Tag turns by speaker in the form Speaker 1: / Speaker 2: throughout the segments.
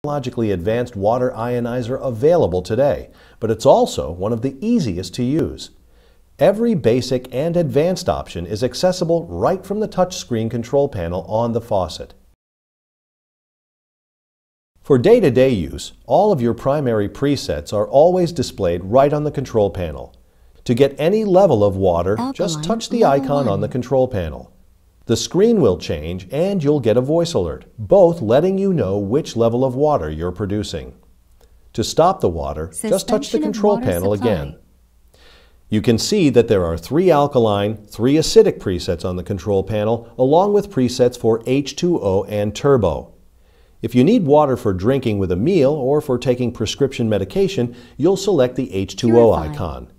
Speaker 1: technologically advanced water ionizer available today, but it's also one of the easiest to use. Every basic and advanced option is accessible right from the touchscreen control panel on the faucet. For day-to-day use, all of your primary presets are always displayed right on the control panel. To get any level of water, just touch the icon on the control panel. The screen will change and you'll get a voice alert, both letting you know which level of water you're producing. To stop the water, just touch the control panel again. You can see that there are 3 alkaline, 3 acidic presets on the control panel, along with presets for H2O and turbo. If you need water for drinking with a meal or for taking prescription medication, you'll select the H2O icon.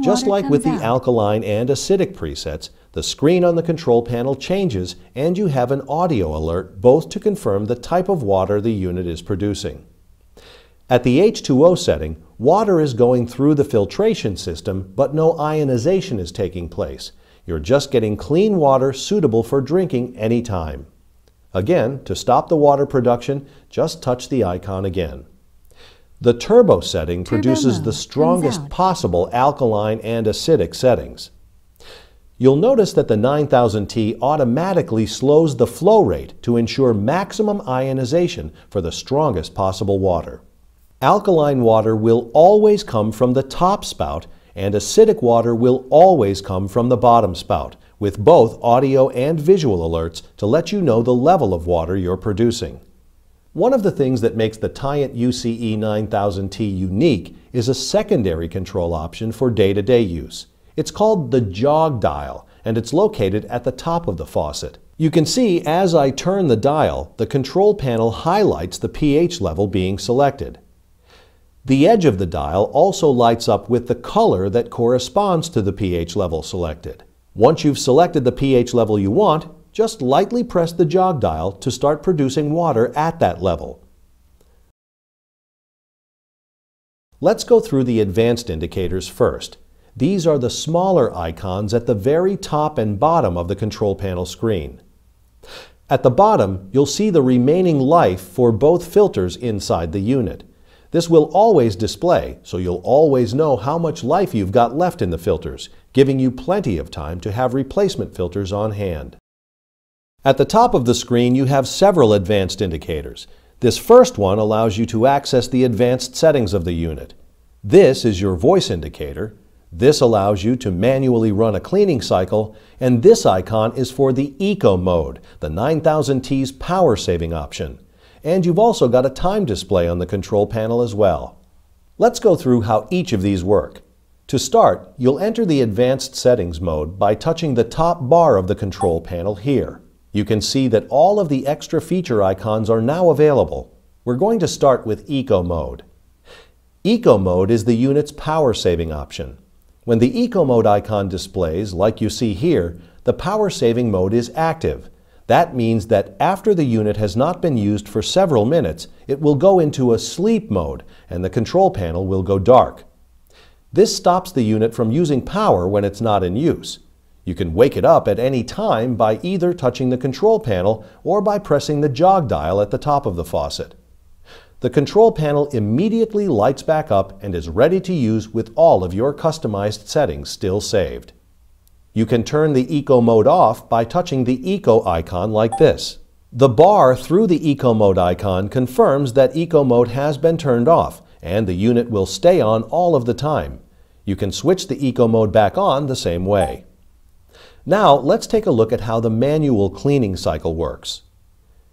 Speaker 1: Just like with the alkaline and acidic presets, the screen on the control panel changes and you have an audio alert both to confirm the type of water the unit is producing. At the H2O setting, water is going through the filtration system, but no ionization is taking place. You're just getting clean water suitable for drinking anytime. Again, to stop the water production, just touch the icon again. The turbo setting produces the strongest possible alkaline and acidic settings. You'll notice that the 9000T automatically slows the flow rate to ensure maximum ionization for the strongest possible water. Alkaline water will always come from the top spout, and acidic water will always come from the bottom spout, with both audio and visual alerts to let you know the level of water you're producing. One of the things that makes the Tyent UCE-11 unique is a secondary control option for day-to-day use. It's called the jog dial, and it's located at the top of the faucet. You can see as I turn the dial, the control panel highlights the pH level being selected. The edge of the dial also lights up with the color that corresponds to the pH level selected. Once you've selected the pH level you want, just lightly press the jog dial to start producing water at that level. Let's go through the advanced indicators first. These are the smaller icons at the very top and bottom of the control panel screen. At the bottom, you'll see the remaining life for both filters inside the unit. This will always display, so you'll always know how much life you've got left in the filters, giving you plenty of time to have replacement filters on hand. At the top of the screen, you have several advanced indicators. This first one allows you to access the advanced settings of the unit. This is your voice indicator. This allows you to manually run a cleaning cycle, and this icon is for the Eco mode, the 9000T's power-saving option. And you've also got a time display on the control panel as well. Let's go through how each of these work. To start, you'll enter the advanced settings mode by touching the top bar of the control panel here. You can see that all of the extra feature icons are now available. We're going to start with Eco mode. Eco mode is the unit's power-saving option. When the Eco mode icon displays, like you see here, the power-saving mode is active. That means that after the unit has not been used for several minutes, it will go into a sleep mode and the control panel will go dark. This stops the unit from using power when it's not in use. You can wake it up at any time by either touching the control panel or by pressing the jog dial at the top of the faucet. The control panel immediately lights back up and is ready to use with all of your customized settings still saved. You can turn the Eco mode off by touching the Eco icon like this. The bar through the Eco mode icon confirms that Eco mode has been turned off and the unit will stay on all of the time. You can switch the Eco mode back on the same way. Now let's take a look at how the manual cleaning cycle works.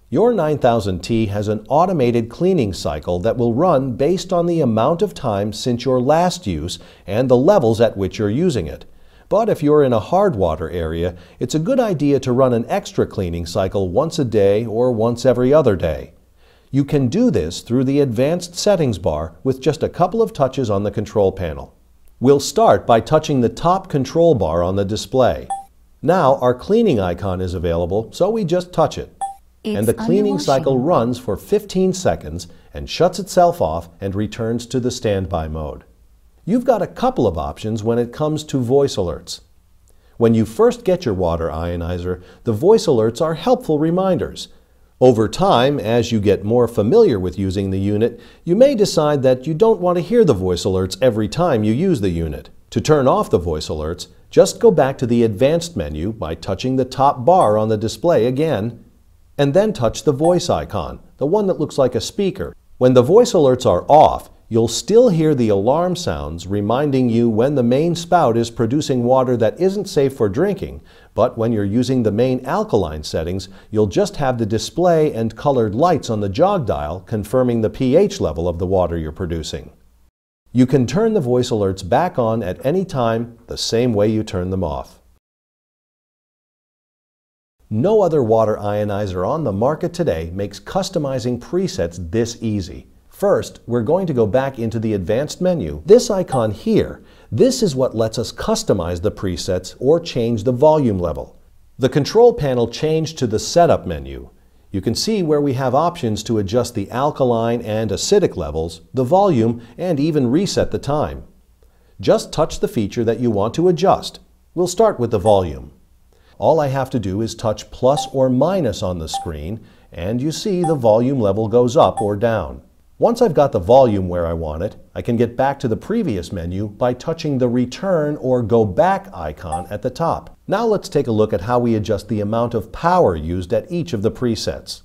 Speaker 1: Your 9000T has an automated cleaning cycle that will run based on the amount of time since your last use and the levels at which you're using it. But if you're in a hard water area, it's a good idea to run an extra cleaning cycle once a day or once every other day. You can do this through the advanced settings bar with just a couple of touches on the control panel. We'll start by touching the top control bar on the display. Now our cleaning icon is available, so we just touch it. And the cleaning cycle runs for 15 seconds and shuts itself off and returns to the standby mode. You've got a couple of options when it comes to voice alerts. When you first get your water ionizer, the voice alerts are helpful reminders. Over time, as you get more familiar with using the unit, you may decide that you don't want to hear the voice alerts every time you use the unit. To turn off the voice alerts, just go back to the Advanced menu by touching the top bar on the display again, and then touch the voice icon, the one that looks like a speaker. When the voice alerts are off, you'll still hear the alarm sounds reminding you when the main spout is producing water that isn't safe for drinking, but when you're using the main alkaline settings, you'll just have the display and colored lights on the jog dial confirming the pH level of the water you're producing. You can turn the voice alerts back on at any time the same way you turn them off. No other water ionizer on the market today makes customizing presets this easy. First, we're going to go back into the Advanced menu. This icon here, this is what lets us customize the presets or change the volume level. The control panel changed to the Setup menu. You can see where we have options to adjust the alkaline and acidic levels, the volume, and even reset the time. Just touch the feature that you want to adjust. We'll start with the volume. All I have to do is touch plus or minus on the screen, and you see the volume level goes up or down. Once I've got the volume where I want it, I can get back to the previous menu by touching the Return or Go Back icon at the top. Now let's take a look at how we adjust the amount of power used at each of the presets.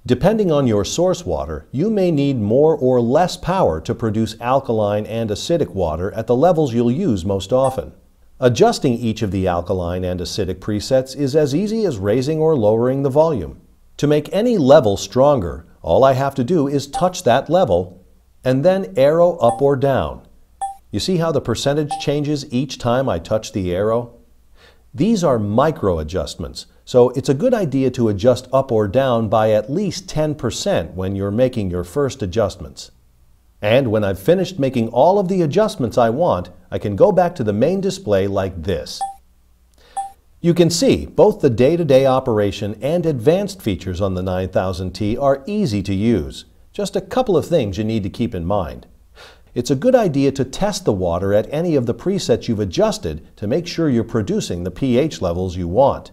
Speaker 1: Depending on your source water, you may need more or less power to produce alkaline and acidic water at the levels you'll use most often. Adjusting each of the alkaline and acidic presets is as easy as raising or lowering the volume. To make any level stronger, all I have to do is touch that level and then arrow up or down. You see how the percentage changes each time I touch the arrow? These are micro adjustments, so it's a good idea to adjust up or down by at least 10% when you're making your first adjustments. And when I've finished making all of the adjustments I want, I can go back to the main display like this. You can see both the day-to-day operation and advanced features on the 9000T are easy to use. Just a couple of things you need to keep in mind. It's a good idea to test the water at any of the presets you've adjusted to make sure you're producing the pH levels you want.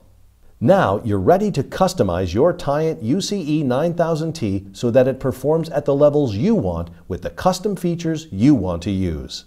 Speaker 1: Now you're ready to customize your Tyent UCE-11 so that it performs at the levels you want with the custom features you want to use.